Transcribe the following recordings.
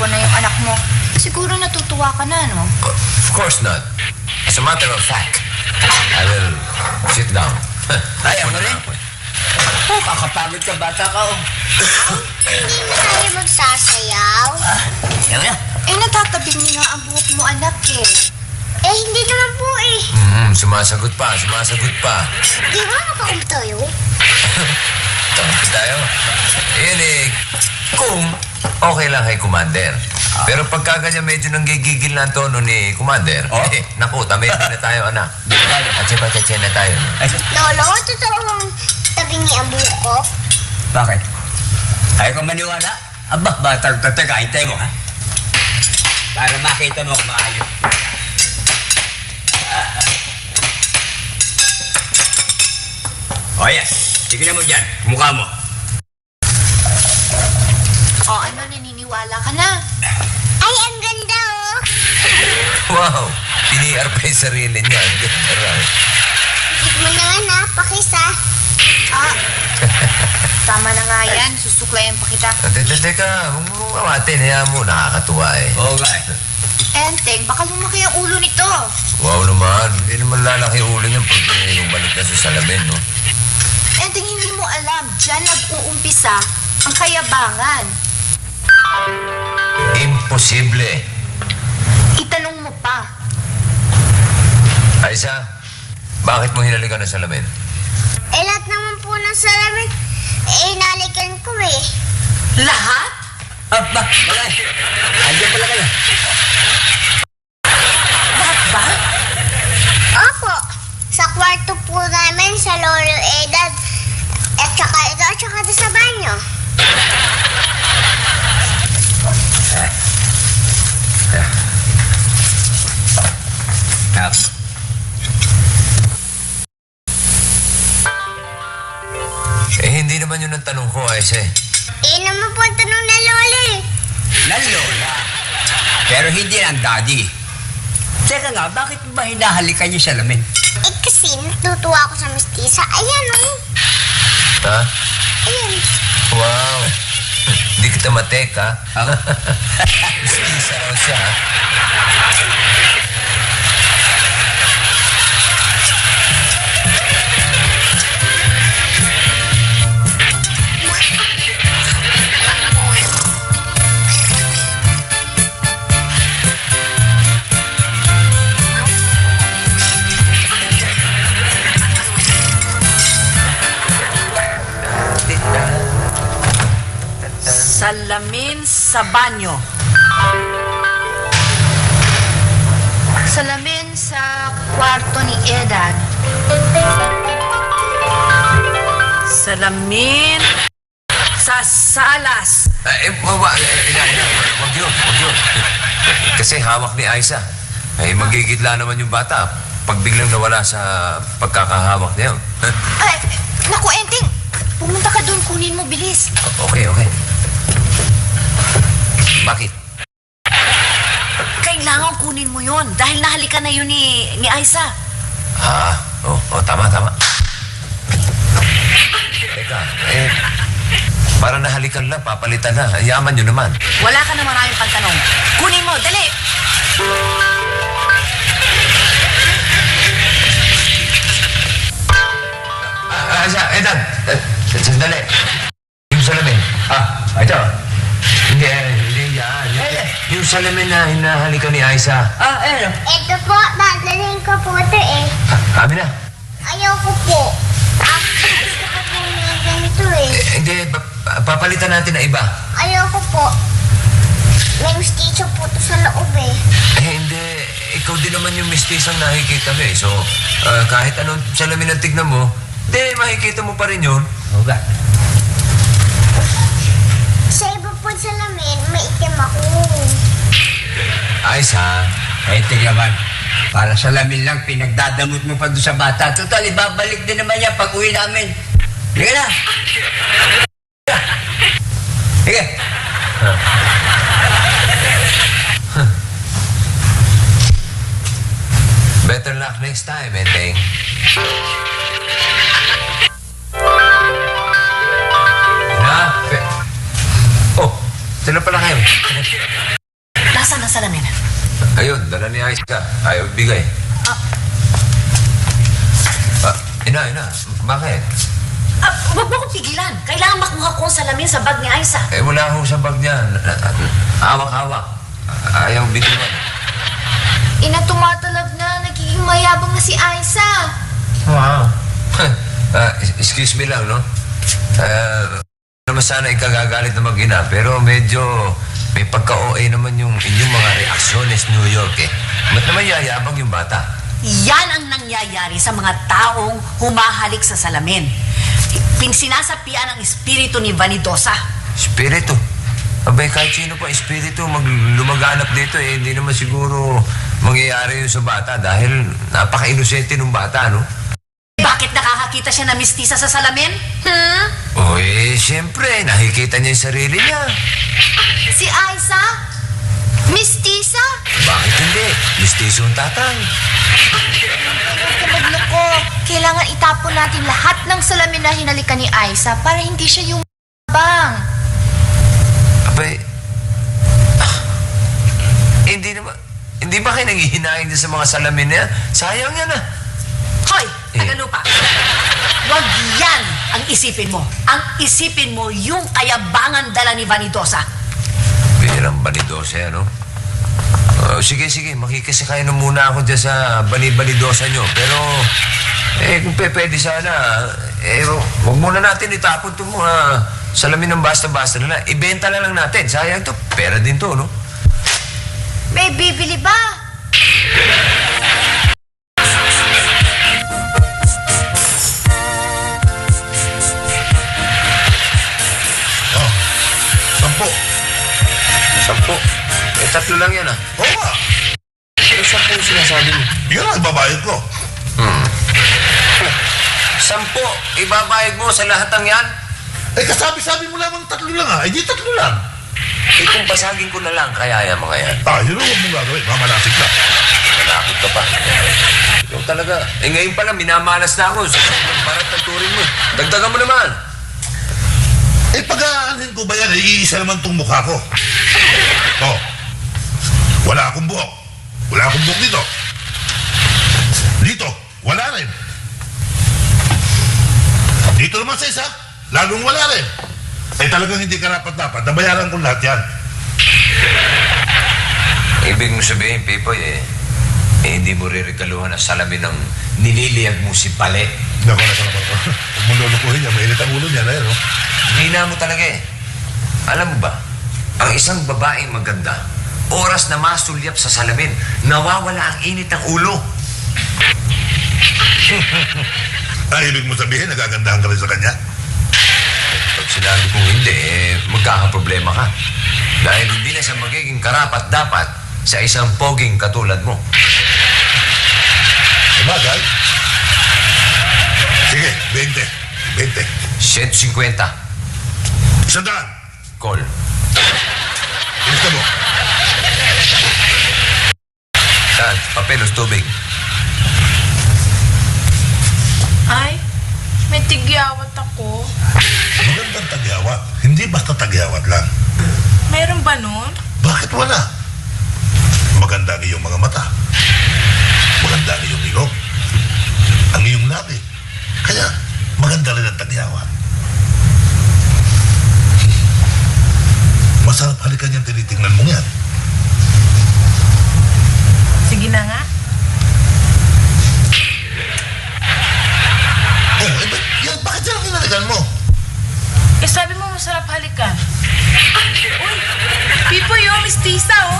na yung anak mo. Siguro natutuwa ka na, no? Of course not. As a matter of fact, I will sit down. Ay, ako rin. Oh, kakapagod ka, bata ka, oh. Hindi na tayo magsasayaw. Yan na. Eh, natatabing niya nga ang buhok mo, anak, eh. Eh, hindi naman po eh. Sumasagot pa, sumasagot pa. Di ba makaum tayo? Tapos tayo. Yan eh, kung okay lang kay Commander. Pero pagka ganyan medyo nanggigigil na ang tono ni Commander, Oh? naku, tamay na tayo, anak. At siya na tayo. Ay, Lolo, totoo bang tabingi ang buhok ko? bakit? Ayaw kang maniwala? Aba, batang tataga, hintay mo, ha? Para makita mo kung maayos. O, yan. Tignan mo dyan. Mukha mo. O, ano, naniniwala ka na? Ay, ang ganda oh. Wow, piniyar pa yung sarili niya. Hindi mo naman ha, pakisa. Ah, tama na nga yan. Susuklayan pa kita. Teka, huwag mo mawatin. Hayaan mo, nakakatuwa eh. Oo nga, eh. Enteng, baka lumaki ang ulo nito. Wow naman, hindi naman lalaki ulo niya pag yung balik na sa salamin, no? Enteng, hindi mo alam. Diyan nag-uumpisa ang kayabangan. Imposible. Itanong mo pa. Aisa, bakit mo hinalikan ng salamin? Eh, lahat naman po ng salamin, eh, nalikan ko eh. Lahat? Aba, wala eh. Andiyan pala kayo. Lahat ba? Opo, sa kwarto po namin sa Lolo Edad. At saka ito, at saka ito sa banyo. Hindi naman yun ang tanong ko, Aisa. Eh, naman po ang tanong na Lola eh. Ng lola. Pero hindi ng daddy. Teka nga, bakit ba hinahalikan niyo salamin? Eh, kasi natutuwa ako sa mistisa. Ayan oh. Ha? Ayan. Wow. Hindi kita matek, ha? Ako? Isa raw siya, ha? Salamin sa banyo. Salamin sa kwarto ni Edad. Salamin sa salas. Wag yun. Kasi hawak ni Aisa. Ay, magigidla naman yung bata pag biglang nawala sa pagkakahawak niya. Ay, naku, Enteng! Pumunta ka doon, kunin mo, bilis. Okay. Bakit? Kailangan kunin mo yon dahil nahalikan na yun ni Aisa. Tama. Teka, para nahalikan lang, papalitan na. Yaman nyo naman. Wala ka na maraming pagtanong. Kunin mo, dali! Aisa, Edad! Sandali. Yung salamin. Ito. Hindi yan. Yung salamin na hinahalikan ni Aisa. Ayan. Ito po, dadalhin ko po ito eh. Amin na. Ayoko po. Gusto ko po may ganito eh. Hindi, papalitan natin na iba. Ayoko po. May mistisa po ito sa loob eh. Hindi. Ikaw din naman yung mistisang nakikita mo eh. So, kahit anong salamin ang tignan mo, makikita mo pa rin yun. Oo nga. Sa iba po salamin, may itim ako. Aisa. Tingnan naman. Para salamin lang, pinagdadamot mo pa doon sa bata. Total, ibabalik din naman yan pag uwi namin. Sige na. Sige. Better luck next time, Enteng. Oh, sila pala kayo. ng salamin. Ayun, dala ni Aisha. Ayaw bigay. Ina. Bakit? Huwag mo akong pigilan. Kailangan makuha ko ang salamin sa bag ni Aiza. Wala akong sa bag niya. Hawak-hawak. Ayaw bituan. Ina, tumatalab na. Nagiging mayabang na si Aiza. Wow. Excuse me lang, no? Naman sana ikagagalit na mag-ina, pero medyo may pagka-OA naman yung inyong mga reaksyones New York, eh. Ba't naman yayabang yung bata? Yan ang nangyayari sa mga taong humahalik sa salamin. Pinsinasapian ang espiritu ni Vanidosa. Espiritu? Abay, kahit sino pa espiritu lumaganap dito, eh. Hindi naman siguro mangyayari yun sa bata dahil napaka-inosente ng bata, no? Bakit nakakakita siya na mistisa sa salamin? O, siyempre, nakikita niya yung sarili niya. Si Aiza? Mistisa? Bakit hindi? Mistiso ang tatay. Huwag ka magloko. Kailangan itapon natin lahat ng salamin na hinalikan ni Aiza para hindi siya yung bang. Abay, hindi ba kayo nanghihinayin din sa mga salamin niya? Sayang yan, ah. Hoy, Tagalupa! Huwag yan ang isipin mo. Ang isipin mo yung kayabangan dala ni Vanidosa. Pirang balidosa yan, no? Sige, makikisakay na muna ako dyan sa balidosa nyo. Pero, kung pwede sana, huwag muna natin itapon itong mga salamin ng basta-basta na lang. Ibenta na lang natin. Sayang to. Pera din to, no? May bibili ba? Sampo. 3 lang yan, ah. Oo nga. Pero 10 yung sinasabi mo. Yun ang ibabayad ko. 10, ibabayad mo sa lahat ng yan? Kasabi-sabi mo lamang 3 lang ah. Di 3 lang. Kung basagin ko na lang, kaya yan mga yan. Yun ang huwag mong gagawin. Mamalasig ka. Malakot ka pa. Ikaw talaga. Ngayon pala, minamalas na ako. Barat ng turing mo. Dagdagan mo naman. Pag-aanin ko ba yan? Iisa naman tong mukha ko. Wala akong buhok. Wala akong buhok dito. Dito, wala rin. Dito naman sa isa, lalong wala rin. Talagang hindi karapat-dapat. Nabayaran ko lahat yan. Ibig mo sabihin, Pipoy, hindi mo rirekaluhan ang salamin ng nililiyag mo si Palet. Nako. Huwag mo lulukuhin niya. Mainit ang ulo niya na yan, no? Hina mo talaga, eh. Alam mo ba, ang isang babaeng maganda, oras na masulyap sa salamin, nawawala ang init ng ulo. Ibig mo sabihin, nagagandahan ka rin sa kanya? Pag sinabi kong hindi, magkakaproblema ka. Dahil hindi na siya magiging karapat-dapat sa isang poging katulad mo. Bagay. Sige, 20. 150. 100. Call. Ilista mo. Saan? Papelos, tubig. Ay, may tigyawat ako. Magandang tagyawat. Hindi basta tagyawat lang. Meron ba nun? Bakit wala? Maganda ang iyong mga mata. Maganda ang iyong ilong. Ang iyong labi. Kaya, maganda rin ang tagyawat. Masarap halikan yung tinitingnan mo yan. Sige na nga. Bakit yan ang hinalikan mo? Sabi mo masarap halikan. Uy, Pipoy oh, mistisa oh.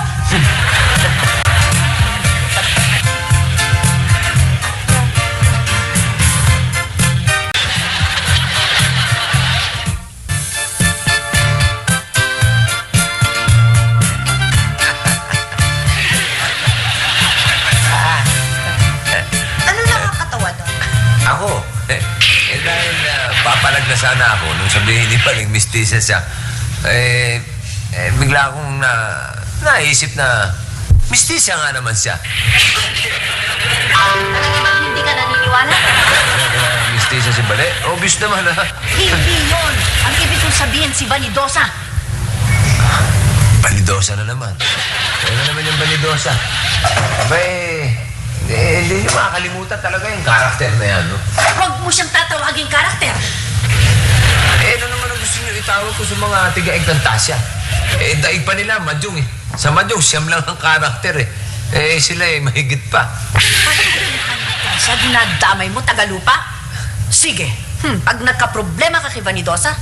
Ano nakakatawa doon? Ako? Dahil papalag na sana ako nung sabihin ni Paling mistisa siya. Bigla akong naisip na mistisa nga naman siya. Hindi ka naniniwala? Mistisa si Bale? Obvious naman, ha? Hindi yun. Ang ibig kong sabihin si Vanidosa. Banidosa na naman. Kaya na naman yung Banidosa. Abay, hindi nyo makakalimutan talaga yung karakter na yan, no? Huwag mo siyang tatawaging karakter. Ano naman ang gusto nyo itawag ko sa mga tiga-Encantasia? Daig pa nila, Madyong eh. Sa Madyong, siyam lang ang karakter eh. Sila mahigit pa. Sa dinadamay mo, Tagalupa? Sige, pag nagka-problema ka kay Vanidosa,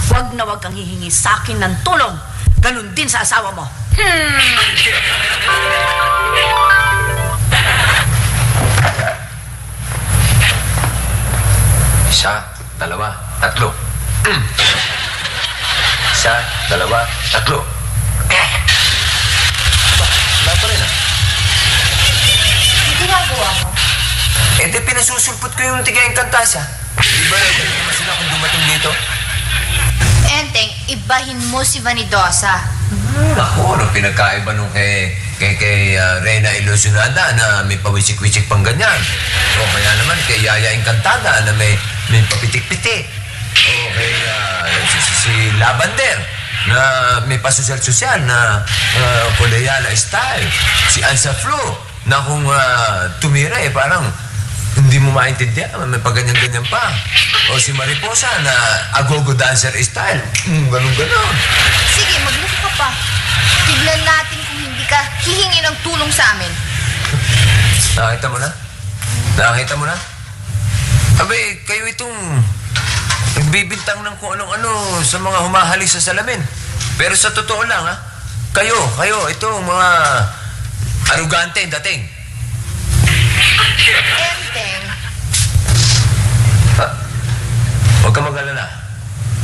huwag na huwag kang hihingi sa akin ng tulong. Ganun din sa asawa mo. Isa, dalawa, tatlo. Isa, dalawa, tatlo. Wala pa rin ah. Ang ginagawa mo? Di pinasusulpot ko yung tiga-Encantasia. Di ba naman sila kung dumating dito? Enteng, ibahin mo si Vanidosa. Ako, ano pinagkaiba nung kay Reyna Ilusionada na may pawisik-wisik pang ganyan. O kaya naman kay Yaya Encantada na may papitik-pitik. O kay si Lavander na may pasosyal-sosyal na Coleyala style. Si Ansa Flo na kung tumira parang hindi mo maintindihan, may paganyan-ganyan pa. O si Mariposa na agogo dancer style. Ganun-ganon. Sige, magloko ka pa. Tignan natin kung hindi ka hihingi ng tulong sa amin. Nakita mo na? Nakita mo na? Abay, kayo itong nagbibintang ng kung anong-ano sa mga humahalik sa salamin. Pero sa totoo lang, ha? Kayo, itong mga arugante dating. Enteng, Huwag ka mag-alala.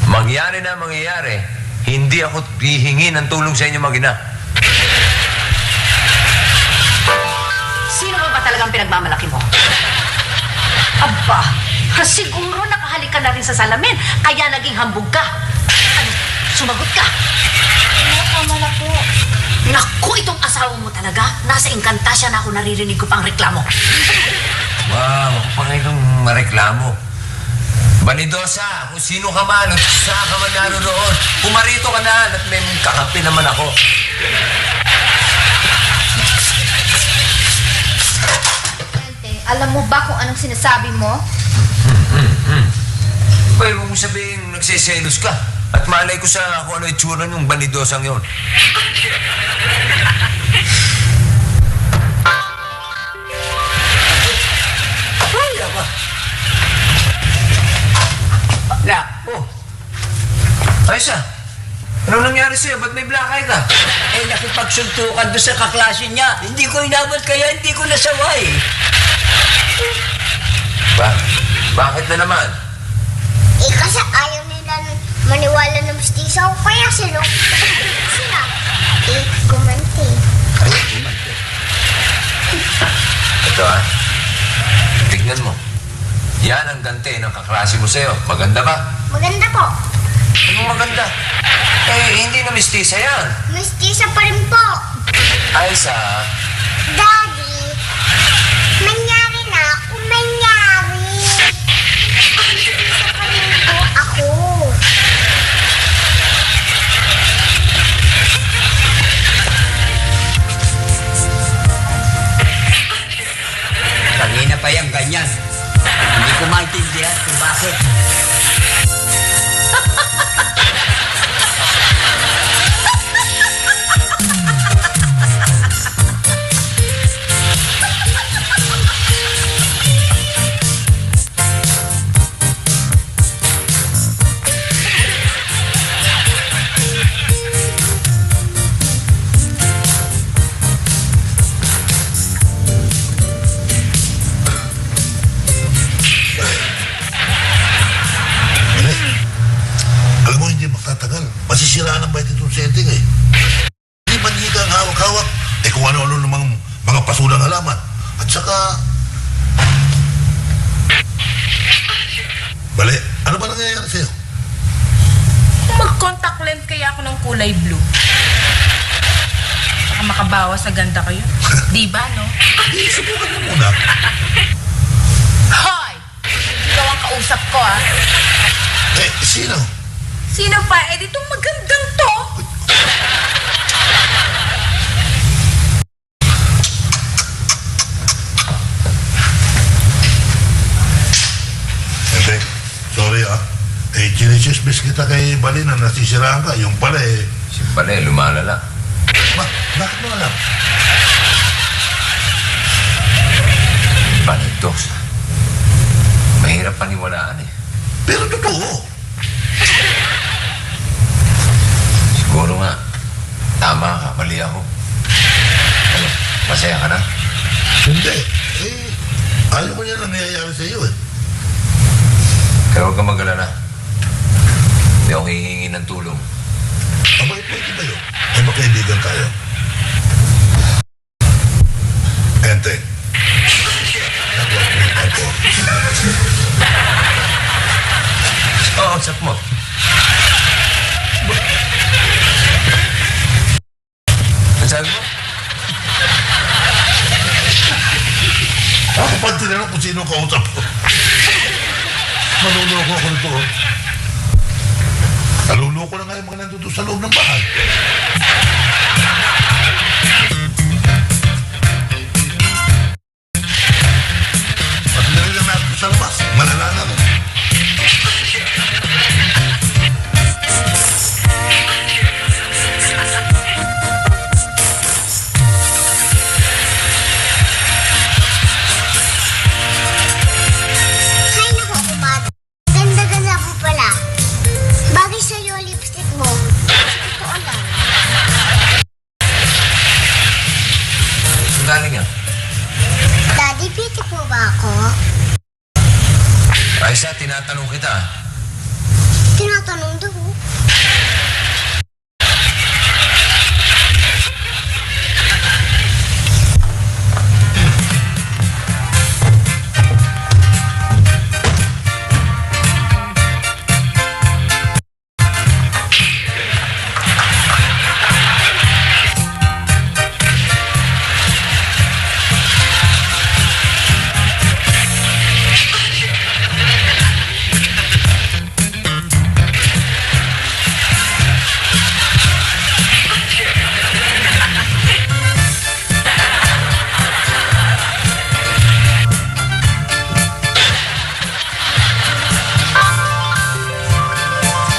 Mangyari na mangyayari, hindi ako hihingi ng tulong sa inyo mag-ina. Sino ba talagang pinagmamalaki mo? Aba, siguro nakahalik ka na rin sa salamin, kaya naging hambog ka. Ano, sumagot ka. tama na po. Naku, itong asawa mo talaga. Nasa Encantasia na ako naririnig ko pang reklamo. Wow, pa kayong mareklamo. Banidosa, kung sino ka man, at saan ka man naroon, pumarito ka na at may kakampi naman ako. Enteng, alam mo ba kung anong sinasabi mo? Well, huwag mo sabihin nagsiselos ka. At malay ko sa kung ano itsura yung Banidosang yun. Ay, ako. Na, Oh. Ayos ah. Anong nangyari sa'yo? Ba't may black eye ka? nakipagsuntukan doon sa kaklase niya. Hindi ko inabot kaya hindi ko nasaway. Bakit na naman? Kasi ayaw nila maniwala na mestizo ako, kaya sila. Gumanti. Ito ah. Tignan mo. Yan ang ganti ng kaklase mo sa'yo. Maganda ba? Maganda po. Anong maganda? Hindi na mistisa yan. Mestizo pa rin po. Aysa, Daddy, mangyari na kung mangyari. Mestizo pa rin po ako. Kanina pa yung ganyan. Hindi ko maintindihan kung bakit. Alam mo, hindi magtatagal. Masisiraan ang 22 setting eh. Hindi manhika ang hawak-hawak. Kung ano-ano namang mga pasulang halaman. At saka... Bale, ano ba nangyayari sa'yo? Kung mag-contact lens kaya ako ng kulay blue. Baka makabawas sa ganda ko yun. Di ba, no? Hindi, subukan mo muna. Hoy! Ikaw ang kausap ko, ah. Sino? Sino pa? Eh, ditong magandang to. chinichismis kita kay Bali na nasisiraan ka. Yung pala eh. Si pala lumalala. Bakit mo alam? Banidosa. Mahirap paniwalaan eh. Pero totoo. Siguro nga, tama ka, mali ako. Ano, masaya ka na? Hindi. Ayaw ko niya na nangyayari sa iyo eh. Pero huwag ka mag-alala. Hindi ako hihingi ng tulong. Abay, pwede ba yun? Ay, makaibigan tayo. Enteng. Nagwag mo yung ako. Oo, sap mo. Ano sabi mo? Ako pa tinanong kung sino ang kausap ko. Manuloko ako nito. Naluloko na nga yung mga nandito sa loob ng bahay. At narilang natin sa labas. Malala na rin. Hay nako, kumad. Ganda-ganda mo pala. Bagay sa'yo ang lipstick mo. Totoo lang. Saan galing yan? Daddy, pitik mo ba ako? Raisa, tinatanong kita. Tinatanong daw.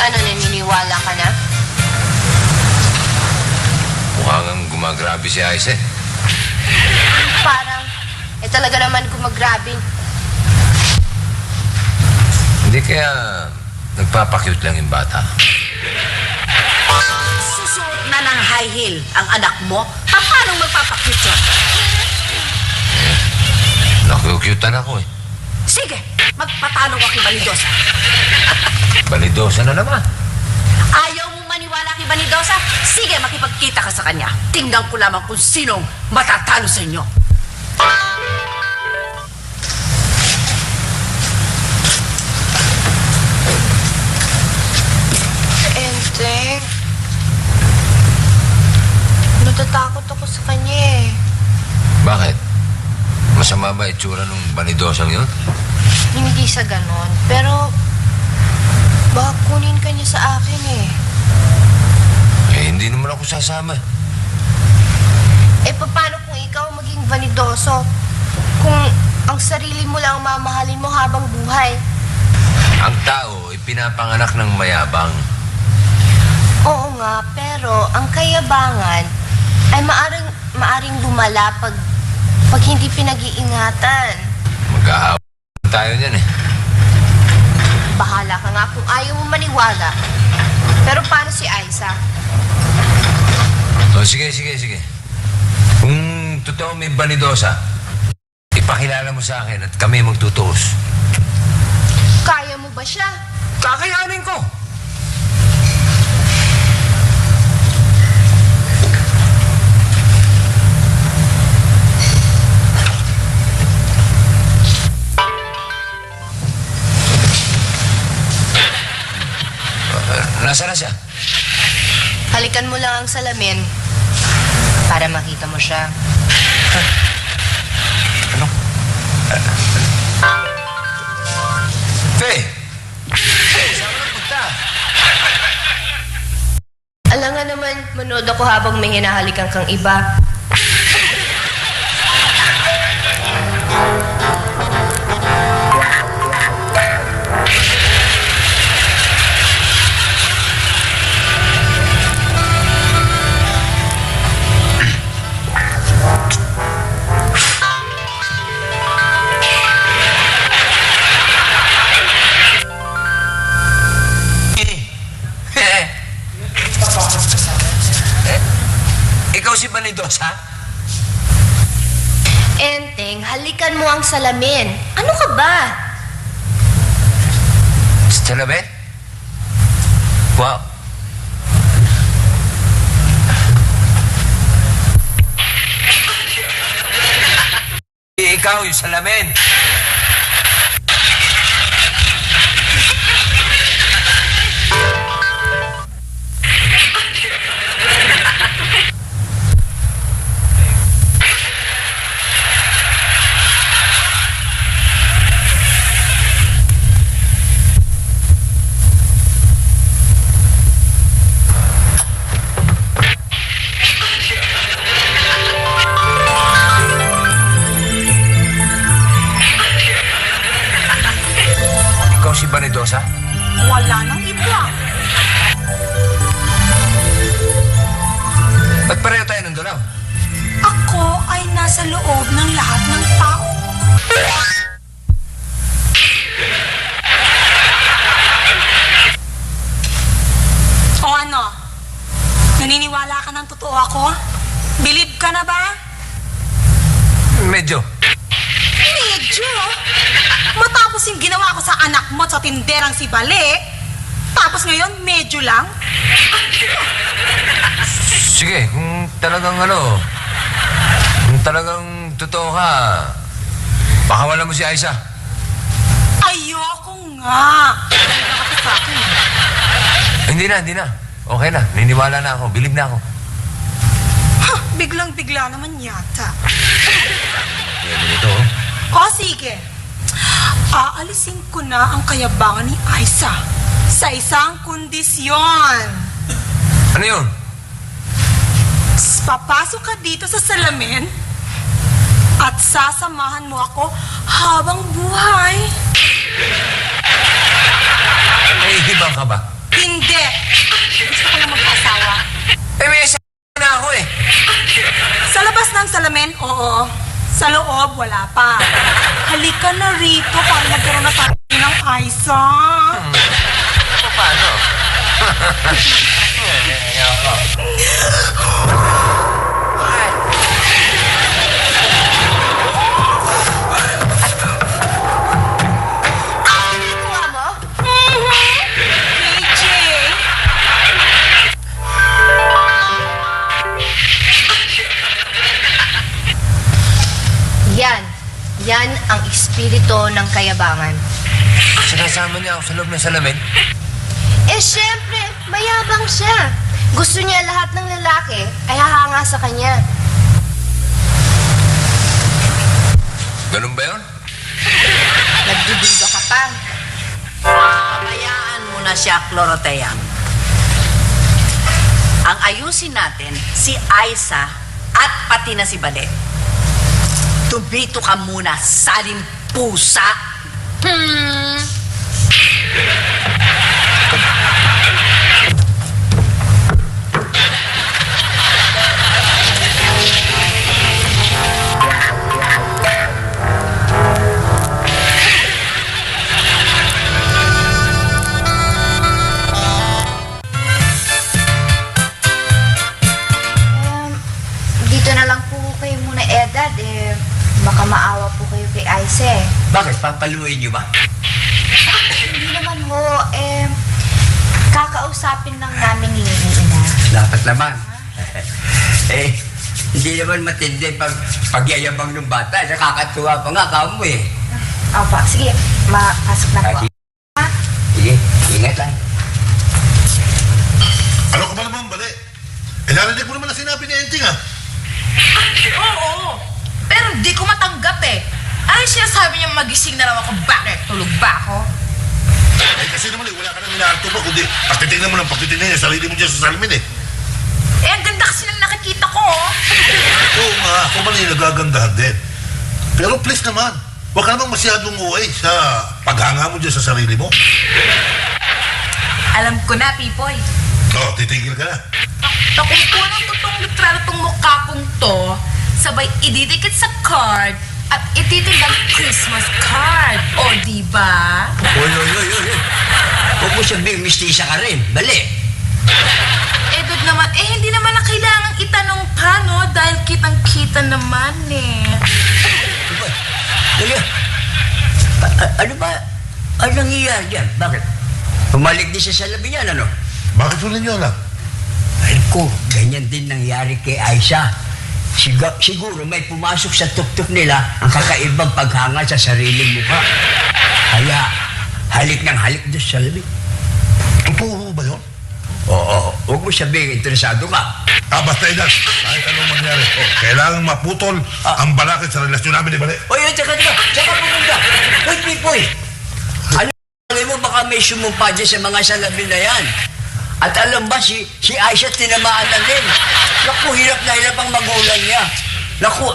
Ano, naniniwala ka na? Mukhang ang gumagrabe si Aise. Parang, talaga naman gumagrabe. Hindi kaya nagpapakyut lang yung bata. Susuot na ng high heel ang anak mo? Paano magpapakit yun? Nakukyutan ako eh. Sige, magpatalo ka kay Banidosa. Balidosa na naman. Ayaw mo maniwala kay Banidosa? Sige, makipagkita ka sa kanya. Tingnan ko lamang kung sinong matatalo sa inyo. Enteng. Natatakot ako sa kanya eh. Bakit? Masama ba itsura nung banidosang yun? Hindi sa ganon. Pero, baka kunin ka niya sa akin eh. Eh, hindi naman ako sasama. Eh, paano kung ikaw maging vanidoso? Kung ang sarili mo lang ang mamahalin mo habang buhay? Ang tao ay pinapanganak ng mayabang. Oo nga, pero ang kayabangan ay maaring lumala pag hindi pinag-iingatan. Mag-aaway tayo niyan eh. Bahala ka nga kung ayaw mo maniwala. Pero paano si Aiza? O, sige. Kung totoo may banidosa, ipakilala mo sa akin at kami magtutuos. Kaya mo ba siya? Kakayanin ko! Nasaan na siya? Halikan mo lang ang salamin para makita mo siya. Ano? Faye! Saan ka punta? Alangan naman, manood ako habang may hinahalikan kang iba. Enteng, halikan mo ang salamin. Ano ka ba? Salamin? Wow. Ikaw yung salamin. Ikaw si Vanidosa? Wala nang iba. Ba't pareho tayo nandun lang? Ako ay nasa loob ng lahat ng tao. O ano? Naniniwala ka ng totoo ako? Believe ka na ba? Medyo. Medyo? Matapos yung ginawa ko sa anak mo at sa tinderang si Bale, tapos ngayon medyo lang? Sige, kung talagang kung talagang totoo ka, pakawalan mo si Aiza. Ayoko nga. Kasi sa akin. Hindi na. Okay na, niniwala na ako, bilib na ako. Biglang-bigla naman yata. Kaya ganito, oh. O sige, aalisin ko na ang kayabangan ni Aiza sa isang kondisyon. Ano yun? Papasok ka dito sa salamin at sasamahan mo ako habang buhay. May hibang ka ba? Hindi. Gusto ko lang mag-asawa. May asawa na ako eh. Sa labas ng salamin, oo. Sa loob, wala pa. Halika na rito para magkaroon na tayo ng Aiza. Paano? Kuha mo? AJ! Yan ang espiritu ng kayabangan. Sinasama niya ako sa loob ng salamin? Eh, syempre, mayabang siya. Gusto niya lahat ng lalaki ay hahanga sa kanya. Ganun ba yun? Nagdududa ka pa. Hayaan mo na siya, Clorotean. Ang ayusin natin, si Aiza at pati na si Bale. Tumito ka muna, saling pusa. Dito na lang po kayo muna, Edad. Baka maawa po kayo kay Aiza eh. Bakit? Papaluin niyo ba? Hindi naman ho, kakausapin lang namin ni Ina. Dapat naman. Hindi naman matindi pagyayabang ng bata. Nakakatuwa pa nga kamo eh. Opo, sige, mapasok na po. Ha? Sige, ingat lang. Ano ka ba naman, Bale? Narinig mo naman na sinabi ni Enting, ha? Oo, pero di ko matanggap eh. Ano siya sabi niya magising na lang ako? Bakit? Tulog ba ako? Kasi naman wala ka nang inaarto ba, kundi pagtitingnan mo ng pagtitingnan niya, sarili mo dyan sa salamin eh. Ang ganda kasi nang nakikita ko. Oo nga, ako man ay nagagandahan din. Pero please naman, huwag ka namang masyadong uwi sa paghanga mo dyan sa sarili mo. Alam ko na, Pipoy. Oo, titigil ka na. Kung unang totoong literal itong mukha kong to, sabay ididikit sa card at ititindang Christmas card. O, diba? Oy. Huwag mo sabihin, mistisa ka rin. Bali. Dud naman, hindi naman na kailangang itanong pa, no? Dahil kitang-kita naman, eh. Ano ba? Ano nangyayari dyan? Bakit? Pumalik din siya sa labi niyan, ano? Bakit ho ninyo alam? Ay ko, ganyan din nangyari kay Aisha. Siguro may pumasok sa tuktok nila ang kakaibang paghanga sa sariling mukha. Kaya, halik ng halik doon sa labi. Totoo ho ba yun? Oo, huwag mo sabihin, interesado ka. Basta Edan, kahit anong mangyari, kailangan maputol ang balakid sa relasyon namin ni Bale. Oy, tsaka pumunta. Hoy, Pipoy. Ano mo baka may sumumpa dyan sa mga salamin na yan? At alam ba, si Aisha tinamaan na din. Naku, hirap na hirap ang magulang niya. Naku,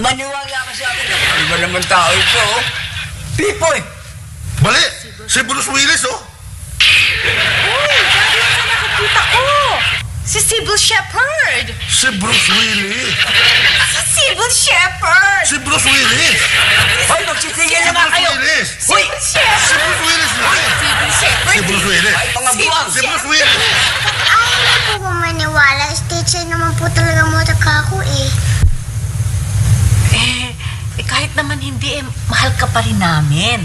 maniwala ka sa akin. Ano ba naman tao ito, oh? Pipoy! Bale, si Bruce Willis, oh. Uy, sabi mo sa nakikita ko. Si Sybil Shepherd. Si Bruce Willis. Si Sybil Shepherd. Si Bruce Willis. Hoy, magsisigil Si na nga Bruce kayo! Willis. Hoy! Si Bruce Willis na eh. Sybil Shepherd. Si Bruce Willis. Ay, mga buwang! Si Bruce Willis. Ayaw na po ko maniwala. Stage side naman po talaga mo ako eh. Kahit naman hindi, mahal ka pa rin namin.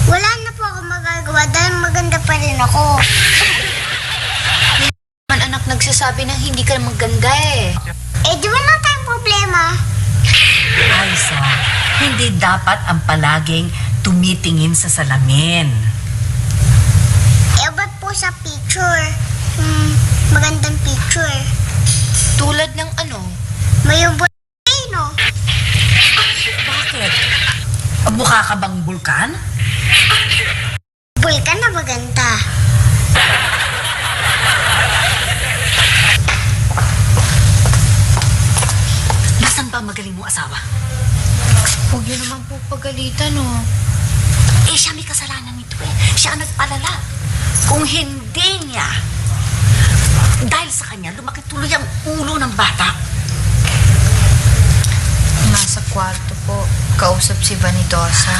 Wala na po ako magagawa dahil maganda pa rin ako. Man anak nagsasabi na hindi ka maganda eh. Eh, di wala tayong problema. Aisa, hindi dapat ang palaging tumitingin sa salamin. Eh, ba't po sa picture? Magandang picture. Tulad ng ano? May no? Bakit? Mukha ka bang bulkan? Bulkan na maganda. Nasaan ba ang magaling mong asawa? Huwag yun naman po pagalitan oh. Siya may kasalanan nito eh. Siya ang nagpalala. Kung hindi niya, dahil sa kanya, lumaki tuloy ang ulo ng bata. Nasa kwarto po. Kausap si Vanidosa.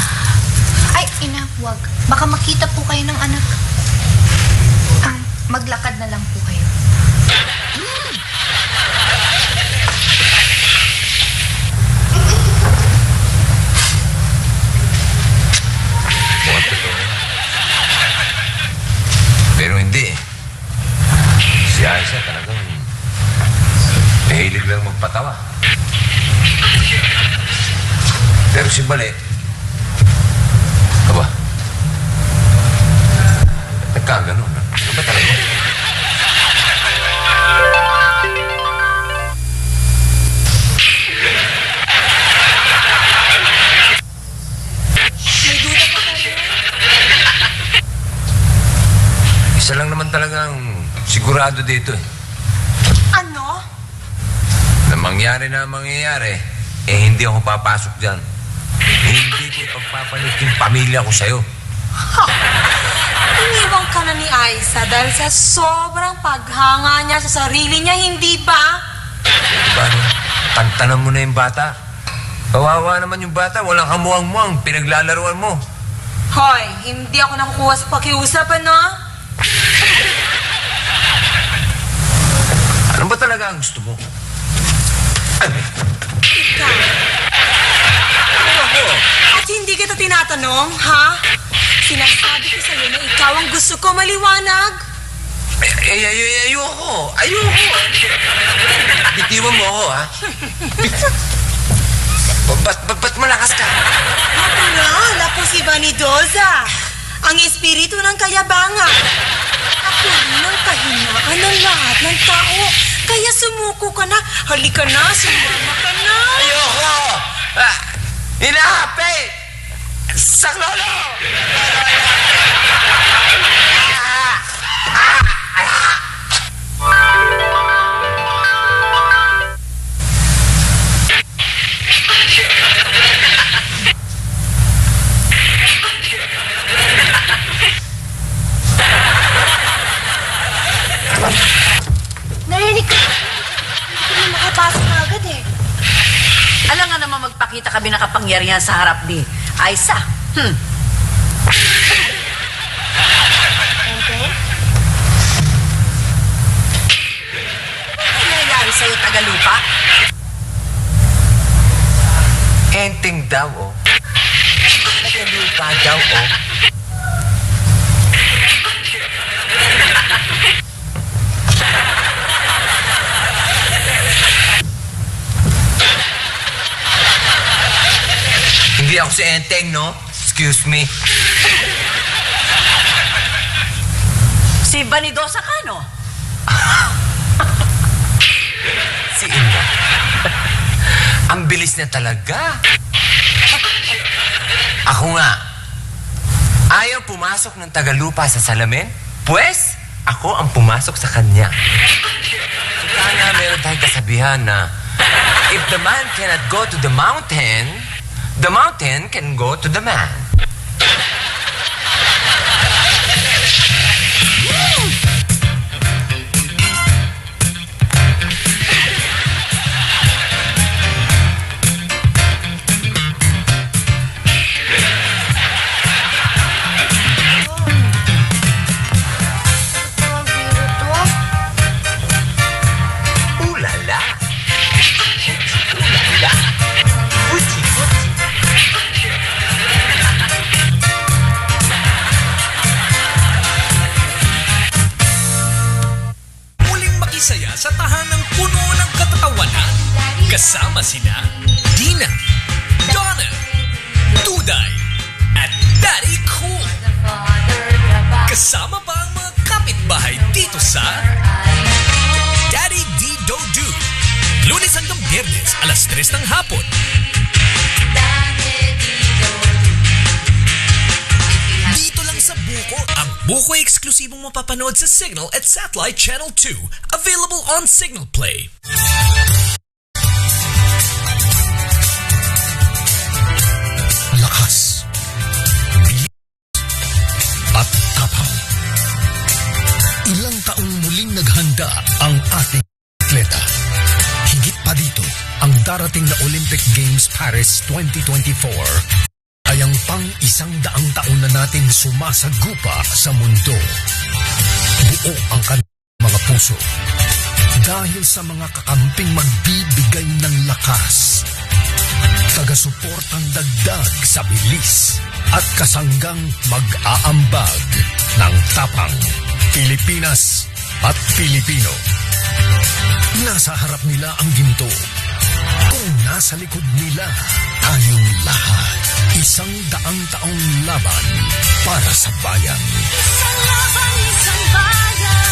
Ay, ina, huwag. Baka makita po kayo ng anak. Maglakad na lang po kayo. Mukhang totoo yan. Pero hindi eh. Si Aisha talagang mahilig lang magpatawa. Pero si Bale, aba, nagkaganon. Ano ba talaga? Isa lang naman talagang sigurado dito eh. Ano? Na mangyari na mangyayari, hindi ako papasok dyan. Hindi ko ipagpapalit yung pamilya ko sa'yo. Iniwan ka na ni Aisa dahil sa sobrang paghanga niya sa sarili niya, hindi ba? Diba, no? Tantanan mo na yung bata. Kawawa naman yung bata, walang kamuang-muang, pinaglalaruan mo. Hoy, hindi ako nakukuha sa pakiusap, ano? Ano ba talaga ang gusto mo? At hindi kita tinatanong, ha? Sinasabi ko sa'yo na ikaw ang gusto ko maliwanag. Ayoko. Bitiwan mo ako, ha? Ba't malakas ka? Natural, ako si Vanidosa, ang espiritu ng kayabangan. Ako rin ang kahinaan ng lahat ng tao. Kaya sumuko ka na. Halika na, sumama ka na. Ayoko! Hinahapi! Saklolo! Narinig ka. Hindi ko makapasok na agad eh. Alam nga naman magpakita kami ng kapangyarihan sa harap ni Aisa. Okay? Ano nangyayari sa'yo, Tagalupa? Enteng daw, oh. Tagalupa daw, oh. Hindi ako si Enteng, no? Excuse me. Si Vanidosa ka, no? Si Inga. Ang bilis na talaga. Ako nga. Ayaw pumasok ng tagalupa sa salamin? Pues, ako ang pumasok sa kanya. Kaya nga meron tayong kasabihan na if the man cannot go to the mountain can go to the man. Ulala! Ulala! Uchi-uchi! Muling makisaya sa tahanang puno ng katatawanan. Kasama sina Dina, Donna, Duday, at Daddy Cool. Kasama pa ang mga kapitbahay dito sa Daddy D-Do-Do. Lunes hanggang Biyernes, alas 3 ng hapon. Dito lang sa Buko, ang Buko ay eksklusibong mapapanood sa Signal at Satellite Channel 2. Available on Signal Play. Lakas, bilis, at tapang. Ilang taong muling naghanda ang ating atleta. Higit pa dito, ang darating na Olympic Games Paris 2024 ay ang pang-100 taon na nating sumasagupa sa mundo. Buo ang kanilang mga puso dahil sa mga kakamping magbibigay ng lakas, taga-suportang dagdag sa bilis at kasanggang mag-aambag ng tapang Pilipinas at Pilipino. Nasa harap nila ang ginto. Kung nasa likod nila, tayong lahat. 100 taong laban para sa bayan. Isang laban, isang bayan.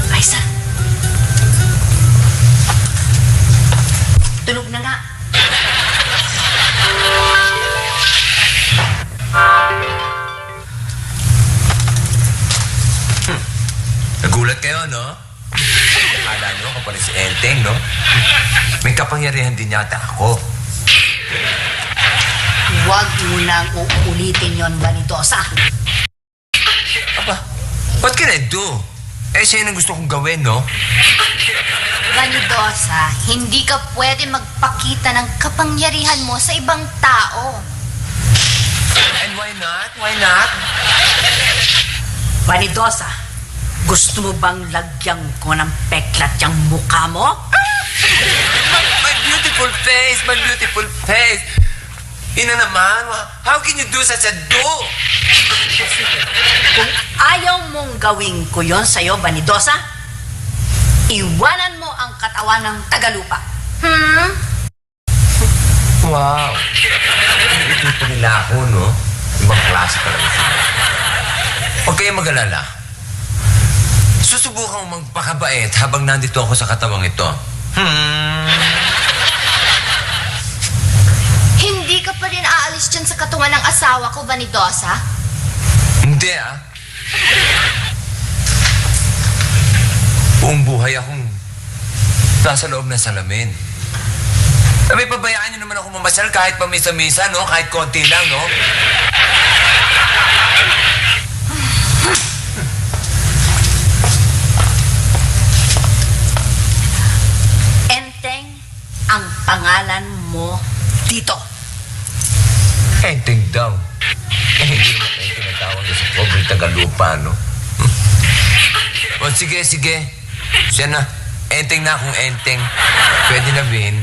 Aisa. Tunog na nga. Nagulat kayo, no? Akala nyo ako pala si Enteng, no? May kapangyarihan din yata ako. Huwag mo nang uulitin yon, Vanidosa. Aba, what can I do? Eh, siya yung gusto kong gawin, no? Vanidosa, hindi ka pwede magpakita ng kapangyarihan mo sa ibang tao. And why not? Why not? Vanidosa, gusto mo bang lagyan ko ng peklat yung mukha mo? My beautiful face, my beautiful face. Ina naman, how can you do such a do? Kung ayaw mong gawin ko yon sa'yo, Vanidosa, iwanan mo ang katawan ng tagalupa. Wow. Ito pa nila ako, no? Ibang klase talaga sila. Huwag kayong mag-alala. Susubukan mo magpakabait habang nandito ako sa katawang ito. Hindi ka pa rin aalis dyan sa katawan ng asawa ko, Vanidosa? Hindi, ah. Buong buhay akong nasa loob ng salamin. May pabayaan niyo naman ako mamasyal kahit pamisa-misa, no? Kahit konti lang, no? mo dito. Enteng daw. Hindi mo kayo tinatawag na sa pobre Tagalupa, no? O sige. Siya na. Enteng na akong enteng. Pwede na, Vin.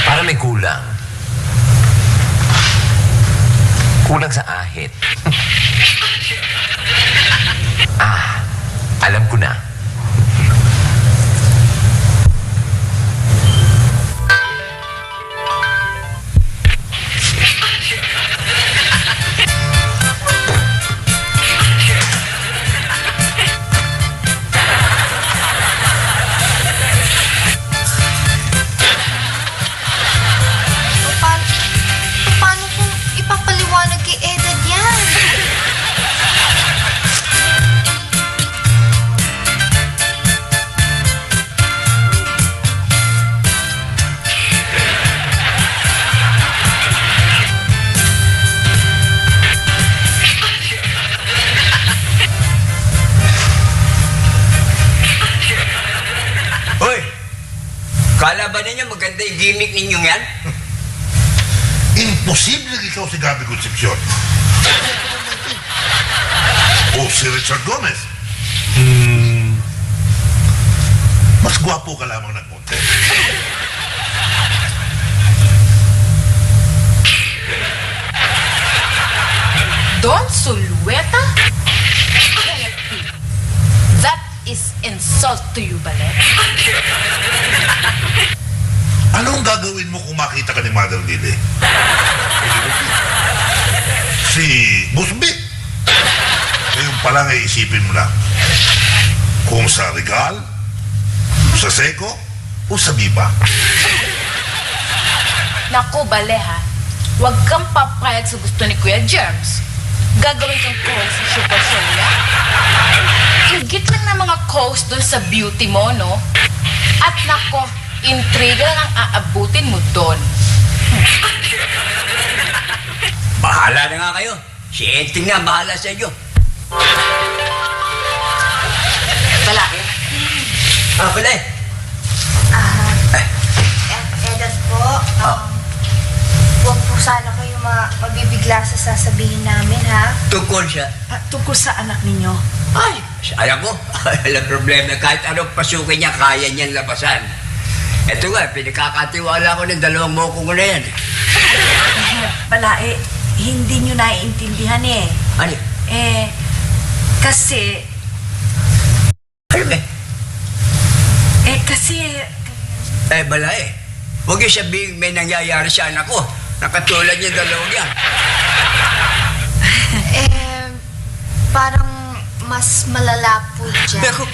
Para may kulang. Kulang sa ahit. Alam ko na. Paano kung ipapaliwanag kay Edad yan? Hoy! Kala ba ninyo maganda yung gimmick ninyo yan? Imposible ikaw si Gabby Concepcion. O si Richard Gomez. Mas gwapo ka lamang ng konti. Don Sulueta? That is insult to you, Balet. Anong gagawin mo kung makita ka ni Mother Lily? Si Busby. Ngayon pa lang ay isipin mo na kung sa Regal, sa Seco, o sa Biba. Naku, Bale, ha? Huwag kang papayag sa gusto ni Kuya Germs. Gagawin kang co-host sa Super Show, ya? Ingit lang ng mga co-host dun sa beauty mo, no? At nako, intriga lang ang aabutin mo doon. Bahala na nga kayo. Si Enting na, bahala sa inyo. Balaki. Balay. Edad po, huwag po sana kayo mabibigla sa sasabihin namin, ha? Tungkol siya. Tungkol sa anak ninyo. Ay, alam mo, walang problema. Kahit anong pasukin niya, kaya niyan labasan. Ito nga, pinakakatiwala ko ng dalawang moko ko na yan. Balae, hindi nyo naiintindihan eh. Ano? Kasi... Ano ba? kasi... Balay. Huwag yung sabihin may nangyayari sa anak ko. Nakatulad niya dalawang yan. Parang mas malala po dyan. Naku.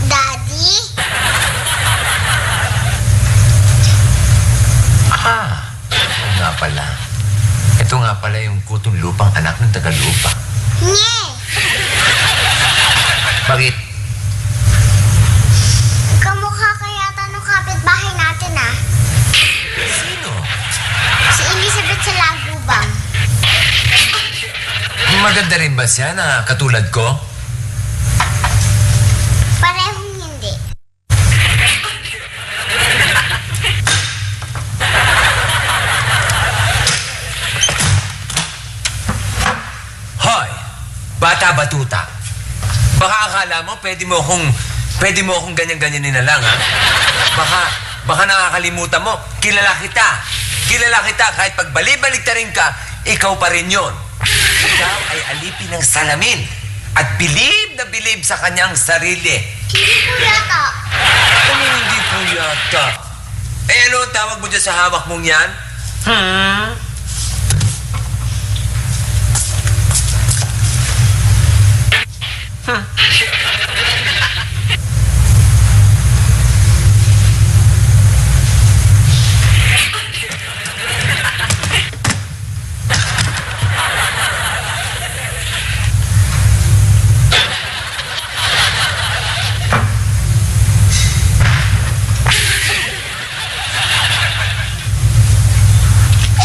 Daddy? Oo nga pala. Ito nga pala yung kutong lupang anak ng Tagalupa. Nye! Bakit? Kamukha kaya nung kapitbahay natin ah. Sino? Si Elizabeth sa Lagubang. Maganda rin ba siya na katulad ko? Parehong hindi. Hoy! Bata-batuta. Baka akala mo pwede mo akong ganyan-ganyanin na lang, ha? Baka nakakalimutan mo, kilala kita. Kilala kita kahit pag bali-baliktarin ka, ikaw pa rin yon. Ikaw ay alipin ng salamin at bilib na bilib sa kanyang sarili. Hindi po yata. Ano hindi po yata? Eh ano ang tawag mo dyan sa hawak mong yan?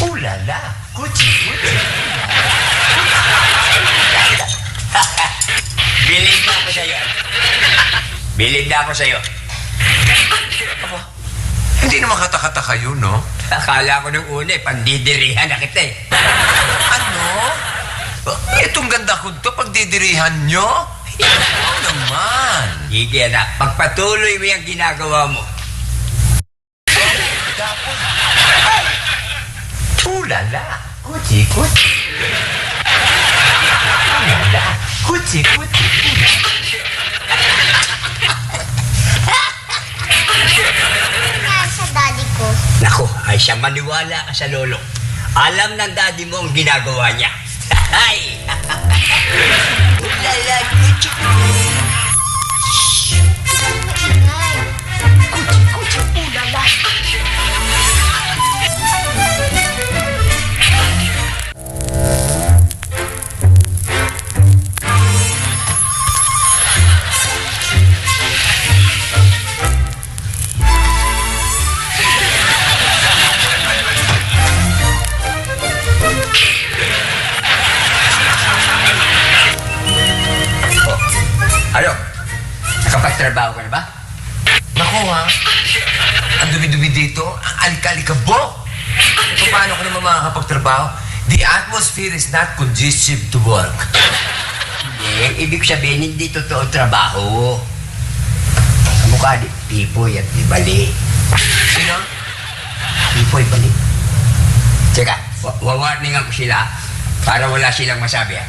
Ulala, kuchi. Bilib na ako sa'yo. Bilib na ako sa'yo. Hindi naman katakataka yun, no? Akala ko nung una, pandidirihan na kita eh. Ano? Itong ganda ko to, pagdidirihan nyo? Oo naman. Sige na, pagpatuloy mo yung ginagawa mo. Ulala, kuchi. Ulala, kuchi. Kaya sa daddy ko. Naku, ay siya maniwala ka sa lolo. Alam ng daddy mo ang ginagawa niya. Ay! Ulala, kuchi. Maingay. Kuchi, ulala. Ano? Nakapagtrabaho ka na ba? Naku ha, ang dumi-dumi dito, ang alikabok. Paano ka naman makakapagtrabaho? The atmosphere is not conducive to work. Hindi, ibig sabihin hindi totoo trabaho. Kamukha di Pipoy at di Bali. Sino? Pipoy, Bali. Teka, wawarningan ko sila para wala silang masabi ha.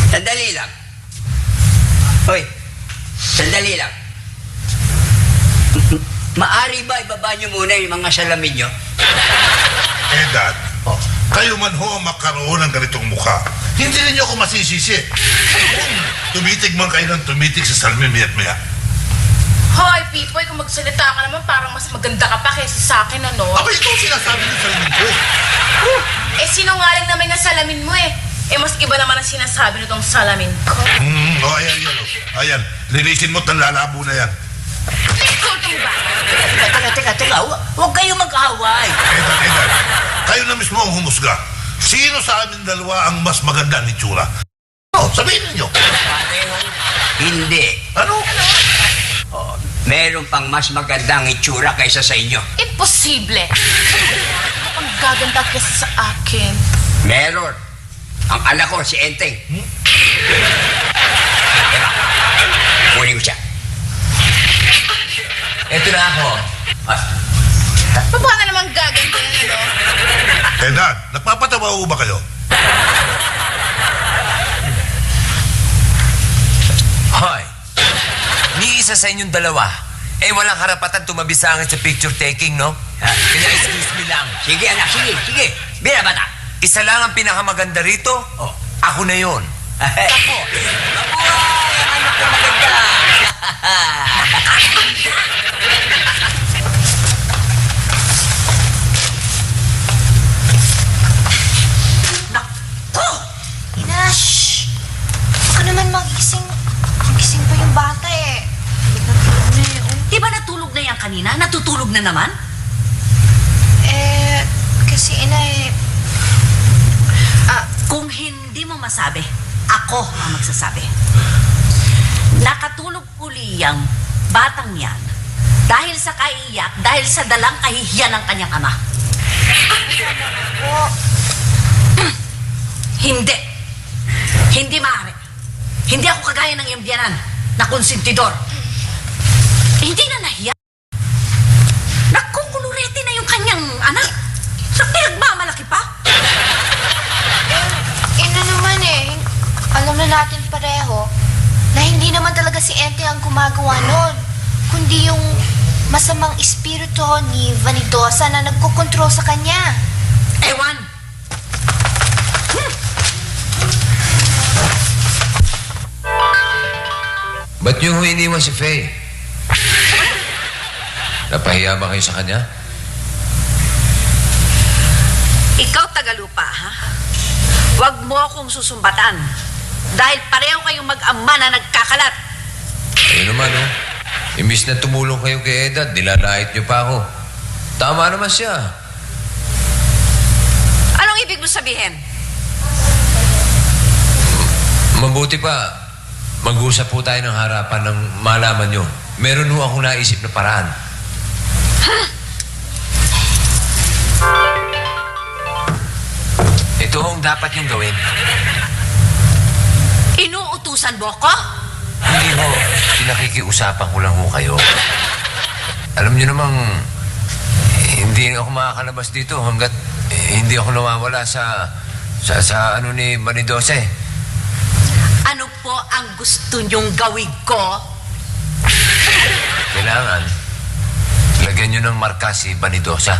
Sandali lang. Hoy, sandali lang. Maari ba ibaba niyo muna yung mga salamin niyo? Eh, Dad, kayo man ho ang makaroon ng ganitong mukha. Hindi ninyo ako masisisi. Kung tumitig man kayo ng tumitig sa salamin maya. Hoy, Pipoy, kung magsalita ka naman, parang mas maganda ka pa kaysa sa akin, ano? Aba, ito ang sinasabi ng salamin ko. Eh, sinungaling naman yung salamin mo eh. Eh, mas iba naman ang sinasabi nitong salamin ko. Ayan. Ayan, linisin mo at lalabo na yan. Insulto mo ba? Teka. Huwag kayo mag-away. Dad, kayo na mismo ang humusga. Sino sa amin dalawa ang mas maganda ni Tsura? Sabihin ninyo. Hindi. Ano? Meron pang mas magandang itsura kaysa sa inyo. Imposible. Ang gaganda kasi sa akin. Meron. Ang anak ko, si Enteng. Diba? Kunin ko siya. Ito na ako. Paano naman gaganda yan, ano? Dad, nagpapatawa ho ba kayo? Hoy, ni isa sa inyong dalawa, walang karapatan tumabi sa akin sa picture taking, no? Kaya excuse me lang. Sige, anak. Sige. Bila, bata. Isa lang ang pinakamaganda rito. Ako na yon. Tapos. Mabuhay ang anak ko maganda. Inash! Baka naman magising pa yung bata eh. Natulog na eh. Di ba natulog na yan kanina? Natutulog na naman? Kasi Kung hindi mo masabi, ako ang magsasabi. Nakatulog uli yang batang yan dahil sa kaiyak, dahil sa dalang kahihiyan ng kanyang ama. Hindi. Hindi maaari. Hindi ako kagaya ng iyong biyanan na konsentidor. Hindi na nahiya. Nakukulurete na yung kanyang anak. Sa pinagmamalaki pa. Ina naman eh. Alam na natin pareho na hindi naman talaga si Ente ang gumagawa nun, kundi yung masamang espiritu ni Vanidosa na nagkokontrol sa kanya. Ewan. Ba't niyo iniwan si Faye? Napahiya ba kayo sa kanya? Ikaw tagalupa, ha? Huwag mo akong susumbatan. Dahil pareho kayong mag-ama na nagkakalat. Ayun naman, oh. Imbis na tumulong kayo kay Edad, nilalait niyo pa ako. Tama naman siya. Anong ibig mo sabihin? Mabuti pa, mag-usap po tayo ng harapan ng malaman niyo. Meron ho akong naisip na paraan. Ito ang dapat niyong gawin. Inuutusan mo ko? Hindi ho, pinakikiusapan ko lang ho kayo. Alam niyo namang, hindi ako makakalabas dito hanggat hindi ako nawawala sa ano ni Vanidose. Ano po ang gusto niyong gawin ko? Kailangan, lagyan niyo ng marka si Vanidosa.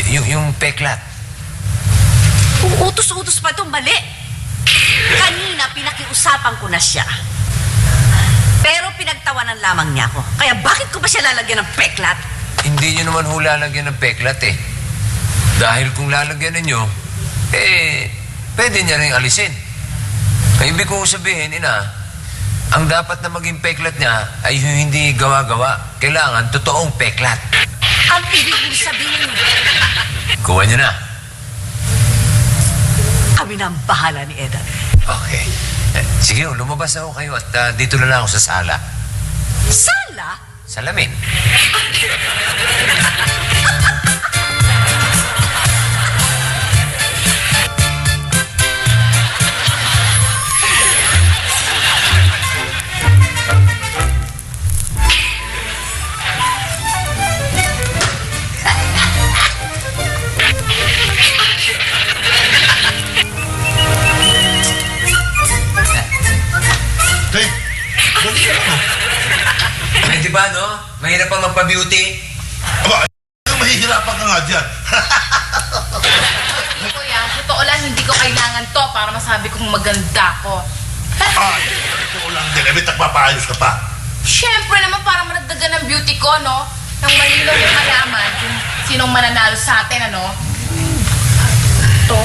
Yung peklat. Uutos-utos pa itong mali. Kanina, pinakiusapan ko na siya. Pero pinagtawanan lamang niya ako. Kaya bakit ko ba siya lalagyan ng peklat? Hindi niyo naman ho lalagyan ng peklat eh. Dahil kung lalagyan ninyo, pwede niya rin alisin. Ang ibig ko sabihin, ina, ang dapat na maging peklat niya ay yung hindi gawa-gawa. Kailangan totoong peklat. Ang ibig mong sabihin, Kuha niyo na. kami na ang bahala ni Edan. Okay. Sige, lumabas na ho kayo at dito na lang ako sa sala. Sala? Salamin. Tay, bakit ka ano? Ay, di ba, no? Mahirap pa magpa-beauty. Aba, mahihirapan ka nga dyan. Kuya, totoo lang, hindi ko kailangan to para masabi kong maganda ko. Ay, ito lang din. May nagpapaayos ka pa. Siyempre naman, para managdagan ng beauty ko, no? Nang malinaw yung malaman kung sinong mananalo sa atin, ano? To.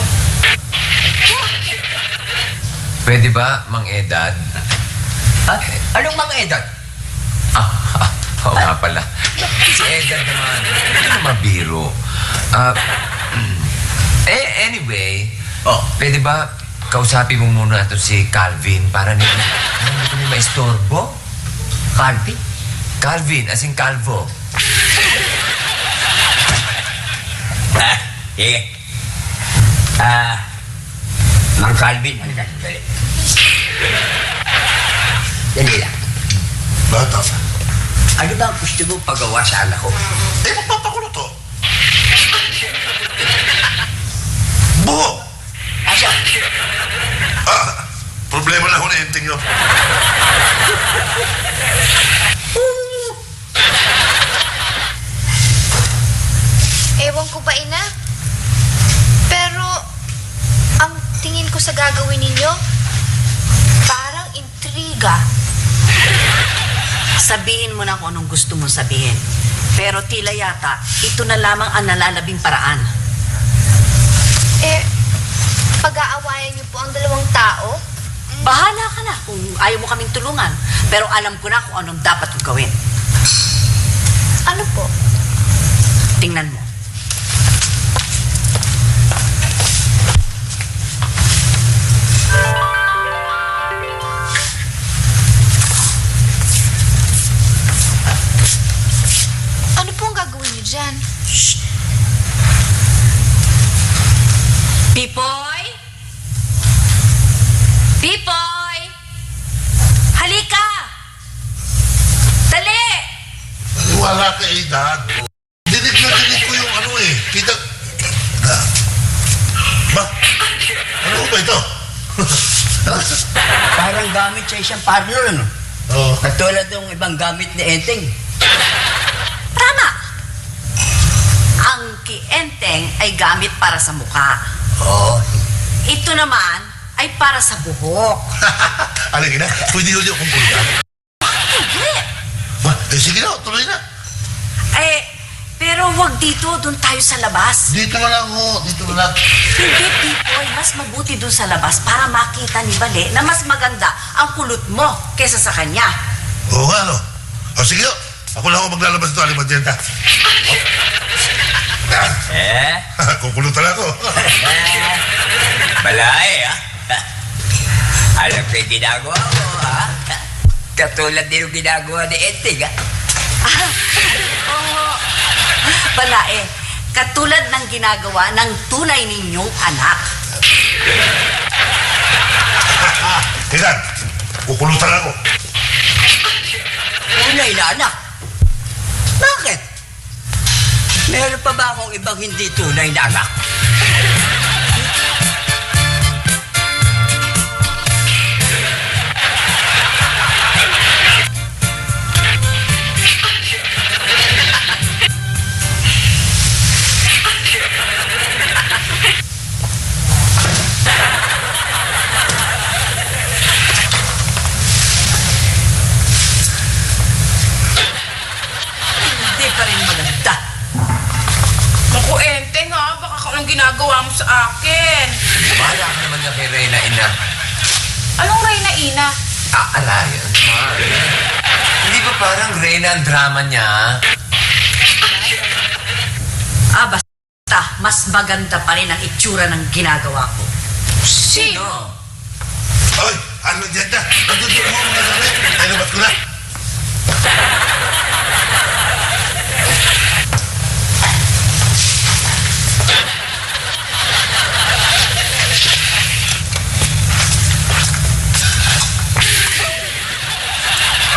Pwede ba, Mang Edad? Anong mga edad? Oo nga pala. Si Edad naman. Hindi naman biro. Anyway, pwede ba kausapin mo muna ito si Calvin para hindi ko niya maistorbo? Calvin? Calvin, as in Calvo. Sige. Mang Calvin, halika. Dali. Dali lang. Bata. Ano ba ang gusto mo pagawa sa anak ko? Magpapakulo to. Buho! Asa? Problema na ho na enting yun. Ewan ko ba, ina? Pero, ang tingin ko sa gagawin ninyo, parang intriga. Sabihin mo na kung anong gusto mong sabihin. Pero tila yata, ito na lamang ang nalalabing paraan. Pag-aawayan niyo po ang dalawang tao? Bahala ka na kung ayaw mo kaming tulungan. Pero alam ko na kung anong dapat kong gawin. Ano po? Tingnan mo. Ano po ang gagawin niyo dyan? Pipoy? Pipoy! Halika! Dali! Wala ka eh, Dad. Dinig na dinig ko yung ano eh. Kita... Ba? Ano ba ito? Parang gamit sa isang parlor, ano? Oo. Katulad ng ibang gamit ni Enteng. Tama! Ang kienteng ay gamit para sa mukha. Oo. Ito naman ay para sa buhok. Alin na, pwede yun yung kumpulita. Hindi! Ba, sige na, tuloy na. Pero wag dito, doon tayo sa labas. Dito na lang ho, dito na lang. Hindi, Pipoy, mas mabuti doon sa labas para makita ni Bale na mas maganda ang kulot mo kesa sa kanya. Oo nga, no? O sige ho, ako lang ako maglalabas ito, Alimantienta. Kukulutan ako. Balay, ha? Alam ko yung ginagawa mo, ha? Katulad din yung ginagawa ni Enteng, ha? Oo. Balae, katulad ng ginagawa ng tunay ninyong anak. Tingnan, kukulutan ako. Tunay na anak. Bakit? Meron pa ba akong ibang hindi tunay na anak? Hindi pa rin maganda. Naku, Enteng ha, baka anong ginagawa mo sa akin? Bahala ka naman niya kay Reyna, ina. Anong Reyna Ina? Aalayan. Hindi ba parang Reyna ang drama niya? Basta, mas maganda pa rin ang itsura ng ginagawa ko. Sino? Oy, Alimantienta, nandun mo mga sabi. Ay, nabat ko na.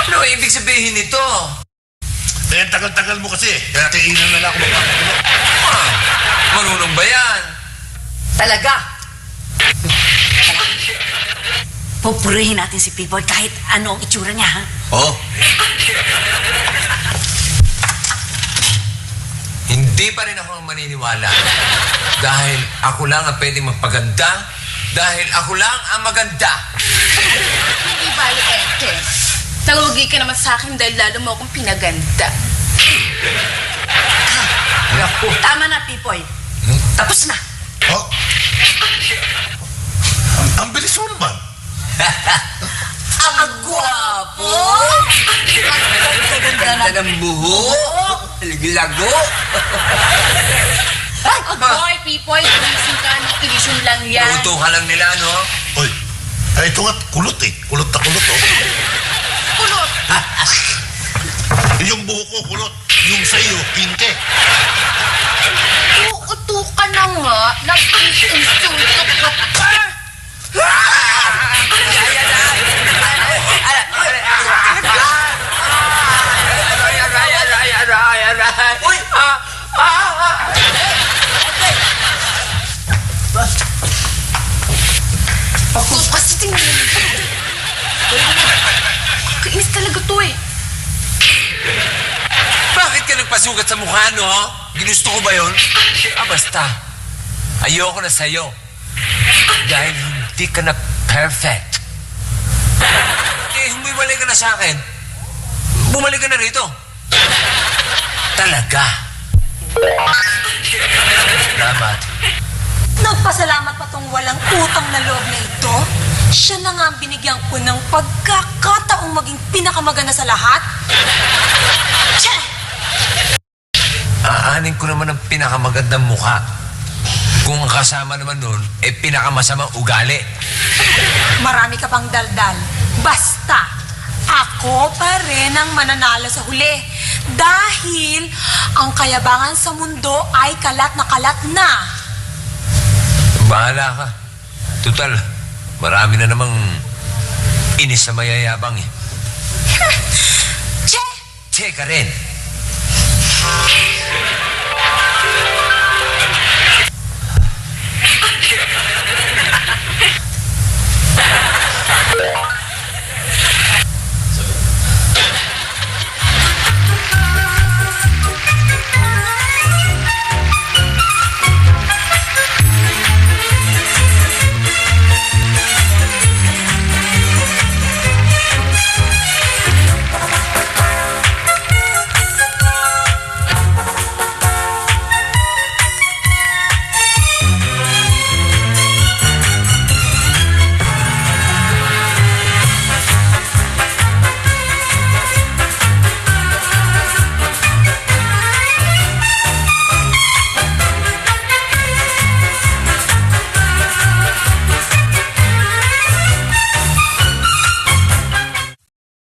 Ano ibig sabihin nito? Eh, ang tagal-tagal mo kasi. Kaya kainan na lang ako magpapakulo. Marunong ba yan? Talaga? Pupurihin natin si Pipoy kahit ano ang itsura niya, ha? Oh. Hindi pa rin ako maniniwala. Dahil ako lang ang pwedeng magpaganda. Dahil ako lang ang maganda. Hindi bali, Enteng. Nalugi ka naman sa akin dahil lalo mo akong pinaganda. Naku, tama na, Pipoy. Tapos na. Oh. Ang bilis mo naman. Ang gwapo! Ang ganda ng buhok. Lago. Boy, Pipoy, tumisin ka. Illusion lang yan. Luto ka lang nila, no? Oy, ay ito nga, kulot eh. Kulot na kulot, oh. Kulot! Yung buhok ko, kulot. Yung sa'yo, pinte. Uuto ka na nga. Nag-insulto ka pa. Uy! Ako kasi tingnan mo. Kainis talaga to eh. Bakit ka nagpasugat sa mukha, no? Ginusto ko ba yun? Basta. Ayoko na sa'yo. Dahil hindi ka na perfect. Humiwalay ka na sa akin. Bumalik ka na rito. Talaga. Salamat. Nagpasalamat pa tong walang utang na loob na ito. Siya na nga ang binigyan ko ng pagkakataong maging pinakamaganda sa lahat. Tiyah! Aanin ko naman ang pinakamagandang mukha. Kung ang kasama naman nun, pinakamasamang ugali. Marami ka pang daldal. Basta, ako pa rin ang mananalo sa huli. Dahil ang kayabangan sa mundo ay kalat na kalat na. Bahala ka. Tutal, marami na namang inis sa mayayabang eh. Che! Che ka rin.